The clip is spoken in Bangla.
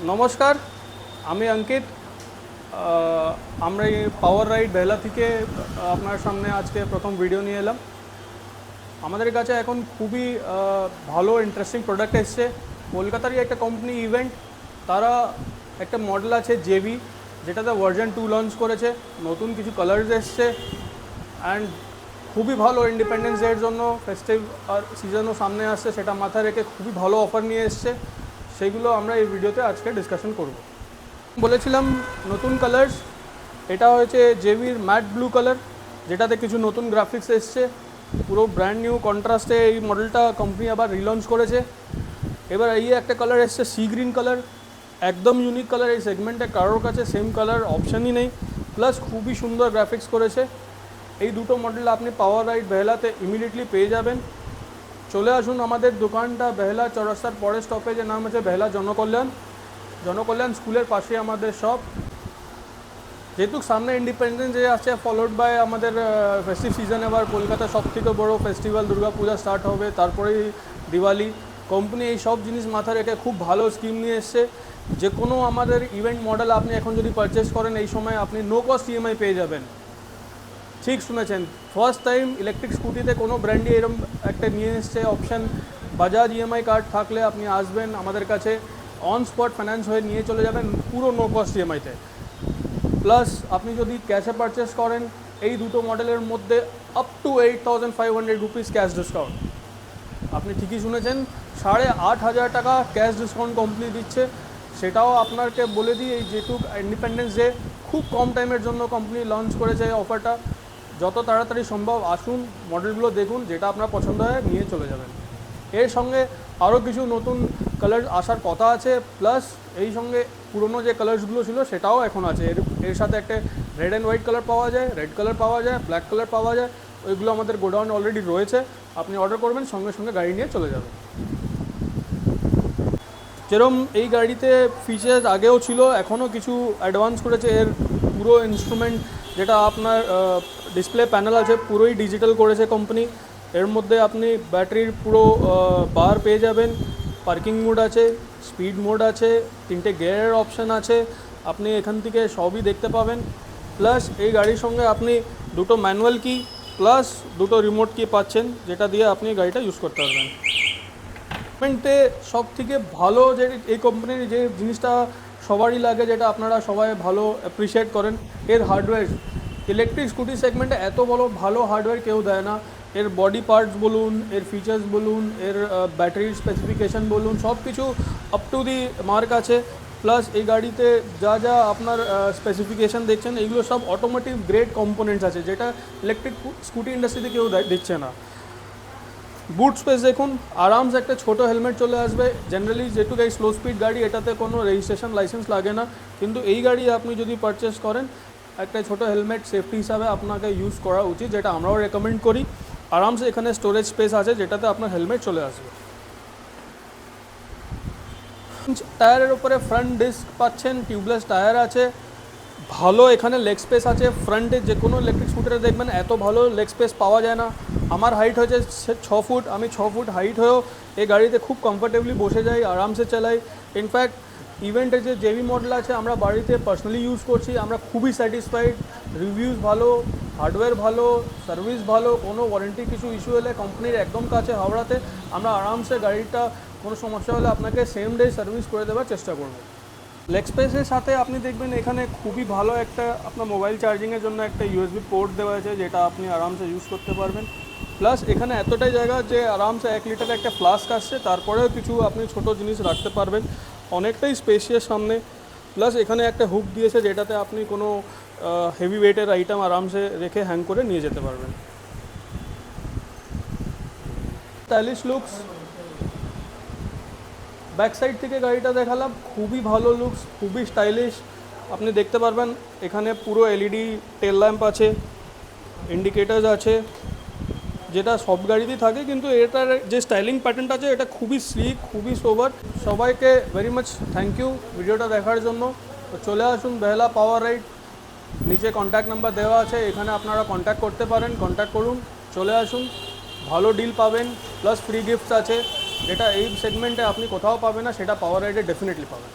নমস্কার, আমি অঙ্কিত। আমরা এই পাওয়ার রাইড বেহালা থেকে আপনার সামনে আজকে প্রথম ভিডিও নিয়ে এলাম। আমাদের কাছে এখন খুবই ভালো ইন্টারেস্টিং প্রোডাক্ট এসছে। কলকাতারই একটা কোম্পানি ইভেন্ট, তারা একটা মডেল আছে জেভি, যেটাতে ভার্জন 2 লঞ্চ করেছে। নতুন কিছু কালার্স এসছে অ্যান্ড খুবই ভালো। ইন্ডিপেন্ডেন্স ডের জন্য ফেস্টিভ আর সিজনও সামনে আসছে, সেটা মাথায় রেখে খুবই ভালো অফার নিয়ে এসছে। সেইগুলো আমরা এই ভিডিওতে আজকে ডিসকাশন করব। বলেছিলাম নতুন কালার্স, এটা হয়েছে জেভির ম্যাট ব্লু কালার, যেটাতে কিছু নতুন গ্রাফিক্স এসছে। পুরো ব্র্যান্ড নিউ কন্ট্রাস্টে এই মডেলটা কোম্পানি আবার রিলঞ্চ করেছে। এবার এই একটা কালার এসছে সি গ্রিন কালার, একদম ইউনিক কালার। এই সেগমেন্টে কারোর কাছে সেম কালার অপশানই নেই, প্লাস খুবই সুন্দর গ্রাফিক্স করেছে। এই দুটো মডেল আপনি পাওয়ার রাইড বেহালাতে ইমিডিয়েটলি পেয়ে যাবেন। চলে আসুন, আমাদের দোকানটা বেহালা চৌরাস্তার পরের স্টপেজের নাম আছে বেহালা জনকল্যাণ স্কুলের পাশে আমাদের শপ। যেহেতু সামনে ইন্ডিপেন্ডেন্স ডে আছে, ফলোড বাই আমাদের ফেস্টিভ সিজন। এবার কলকাতার সবথেকে বড় ফেস্টিভ্যাল দুর্গাপূজা স্টার্ট হবে, তারপরেই দিওয়ালি। কোম্পানি এই সব জিনিস মাথা রেখে খুব ভালো স্কিম নিয়ে এসছে। যে কোনো আমাদের ইভেন্ট মডেল আপনি এখন যদি পারচেস করেন, এই সময় আপনি নো কস্ট ইএমআই পেয়ে যাবেন। ঠিক শুনেছেন, ফার্স্ট টাইম ইলেকট্রিক স্কুটিতে কোনো ব্র্যান্ডই এরকম একটা নিয়ে এসছে অপশান। বাজাজ ইএমআই কার্ড থাকলে আপনি আসবেন আমাদের কাছে, অন স্পট ফাইন্যান্স হয়ে নিয়ে চলে যাবেন পুরো নো কস্ট ইএমআইতে। প্লাস আপনি যদি ক্যাশে পারচেস করেন, এই দুটো মডেলের মধ্যে up to 8,500 rupees cash discount. আপনি ঠিকই শুনেছেন, 8,500 টাকা ক্যাশ ডিসকাউন্ট কোম্পানি দিচ্ছে। সেটাও আপনাকে বলে দিই, এই যেহেতু ইন্ডিপেন্ডেন্স ডে খুব কম টাইমের জন্য কোম্পানি লঞ্চ করেছে এই অফারটা। যত তাড়াতাড়ি সম্ভব আসুন, মডেলগুলো দেখুন, যেটা আপনার পছন্দ হয় নিয়ে চলে যাবেন। এর সঙ্গে আরও কিছু নতুন কালার আসার কথা আছে, প্লাস এই সঙ্গে পুরনো যে কালার্সগুলো ছিল সেটাও এখন আছে। এর সাথে একটা রেড অ্যান্ড হোয়াইট কালার পাওয়া যায়, রেড কালার পাওয়া যায়, ব্ল্যাক কালার পাওয়া যায়। ওইগুলো আমাদের গোডাউন অলরেডি রয়েছে, আপনি অর্ডার করবেন, সঙ্গে সঙ্গে গাড়ি নিয়ে চলে যাবেন। যেরকম এই গাড়িতে ফিচার্স আগেও ছিল, এখনও কিছু অ্যাডভান্স করেছে। এর পুরো ইনস্ট্রুমেন্ট, যেটা আপনার ডিসপ্লে প্যানেল আছে, পুরোই ডিজিটাল করেছে কোম্পানি। এর মধ্যে আপনি ব্যাটারির পুরো বার পেয়ে যাবেন, পার্কিং মোড আছে, স্পিড মোড আছে, 3টে গিয়ারের অপশান আছে। আপনি এখান থেকে সবই দেখতে পাবেন। প্লাস এই গাড়ির সঙ্গে আপনি দুটো ম্যানুয়াল কি প্লাস দুটো রিমোট কি পাচ্ছেন, যেটা দিয়ে আপনি গাড়িটা ইউজ করতে পারবেন। সেগমেন্টে সব থেকে ভালো যে এই কোম্পানির যে জিনিসটা সবারই লাগে, যেটা আপনারা সবাই ভালো অ্যাপ্রিসিয়েট করেন, এর হার্ডওয়্যার। ইলেকট্রিক স্কুটি সেগমেন্টে এত ভালো হার্ডওয়্যার কেউ দেয় না। এর বডি পার্টস বলুন, এর ফিচার্স বলুন, এর ব্যাটারির স্পেসিফিকেশান বলুন, সব কিছু আপ টু দি মার্ক আছে। প্লাস এই গাড়িতে যা যা আপনার স্পেসিফিকেশান দেখছেন, এইগুলো সব অটোমেটিক গ্রেড কম্পোনেন্টস আছে, যেটা ইলেকট্রিক স্কুটি ইন্ডাস্ট্রিতে কেউ দিচ্ছে না। বুট স্পেস দেখুন, আরামসে একটা ছোটো হেলমেট চলে আসবে। জেনারেলি যেটুকু এই স্লো স্পিড গাড়ি, এটাতে কোনো রেজিস্ট্রেশন লাইসেন্স লাগে না, কিন্তু এই গাড়ি আপনি যদি পারচেস করেন, একটা ছোটো হেলমেট সেফটি হিসাবে আপনাকে ইউজ করা উচিত, যেটা আমরাও রেকমেন্ড করি। আরামসে এখানে স্টোরেজ স্পেস আছে, যেটাতে আপনার হেলমেট চলে আসবে। টায়ারের উপরে ফ্রন্ট ডিস্ক পাচ্ছেন, টিউবলেস টায়ার আছে, ভালো এখানে লেগ স্পেস আছে। ফ্রন্টে যে কোনো ইলেকট্রিক স্কুটারে দেখবেন এত ভালো লেগ স্পেস পাওয়া যায় না। আমার হাইট হয়েছে 6 ফুট, আমি 6 ফুট হাইট হয়েও এই গাড়িতে খুব কমফর্টেবলি বসে যাই, আরামসে চালাই। ইনফ্যাক্ট ইভেন্টের যে জেভি মডেল আছে, আমরা বাড়িতে পার্সোনালি ইউজ করছি, আমরা খুবই স্যাটিসফাইড। রিভিউজ ভালো, হার্ডওয়্যার ভালো, সার্ভিস ভালো, কোনো ওয়ারেন্টি কিছু ইস্যু হলে কোম্পানির একদম কাছে হাওড়াতে আমরা আরামসে গাড়িটা কোনো সমস্যা হলে আপনাকে সেম ডে সার্ভিস করে দেওয়ার চেষ্টা করব। লেগ স্পেসের সাথে আপনি দেখবেন এখানে খুবই ভালো একটা আপনার মোবাইল চার্জিংয়ের জন্য একটা ইউএসবি পোর্ট দেওয়া আছে, যেটা আপনি আরামসে ইউজ করতে পারবেন। প্লাস এখানে এতটাই জায়গা যে আরামসে 1 লিটার একটা ফ্লাস্ক আসছে, তারপরেও কিছু আপনি ছোটো জিনিস রাখতে পারবেন, অনেকটাই স্পেশিয়াস সামনে। প্লাস এখানে একটা হুক দিয়েছে, যেটাতে আপনি কোনো হেভি ওয়েটের আইটেম আরামসে রেখে হ্যাং করে নিয়ে যেতে পারবেন। স্টাইলিশ লুকস, ব্যাক সাইড থেকে গাড়িটা দেখালাম, খুবই ভালো লুকস, খুবই স্টাইলিশ। আপনি দেখতে পারবেন এখানে পুরো এলইডি টেল ল্যাম্প আছে, ইন্ডিকেটার্স আছে, যেটা সব গাড়িতেই থাকে, কিন্তু এটার যে স্টাইলিং প্যাটার্নটা আছে এটা খুবই স্লিক, খুবই সোবার। সবাইকে ভেরি মাচ থ্যাংক ইউ ভিডিওটা দেখার জন্য। তো চলে আসুন বেহালা পাওয়ার রাইড, নিচে কন্ট্যাক্ট নাম্বার দেওয়া আছে, এখানে আপনারা কন্ট্যাক্ট করতে পারেন, কন্ট্যাক্ট করুন, চলে আসুন, ভালো ডিল পাবেন, প্লাস ফ্রি গিফটস আছে, যেটা এই সেগমেন্টে আপনি কোথাও পাবেন না, সেটা পাওয়ার রাইডে ডেফিনেটলি পাবেন।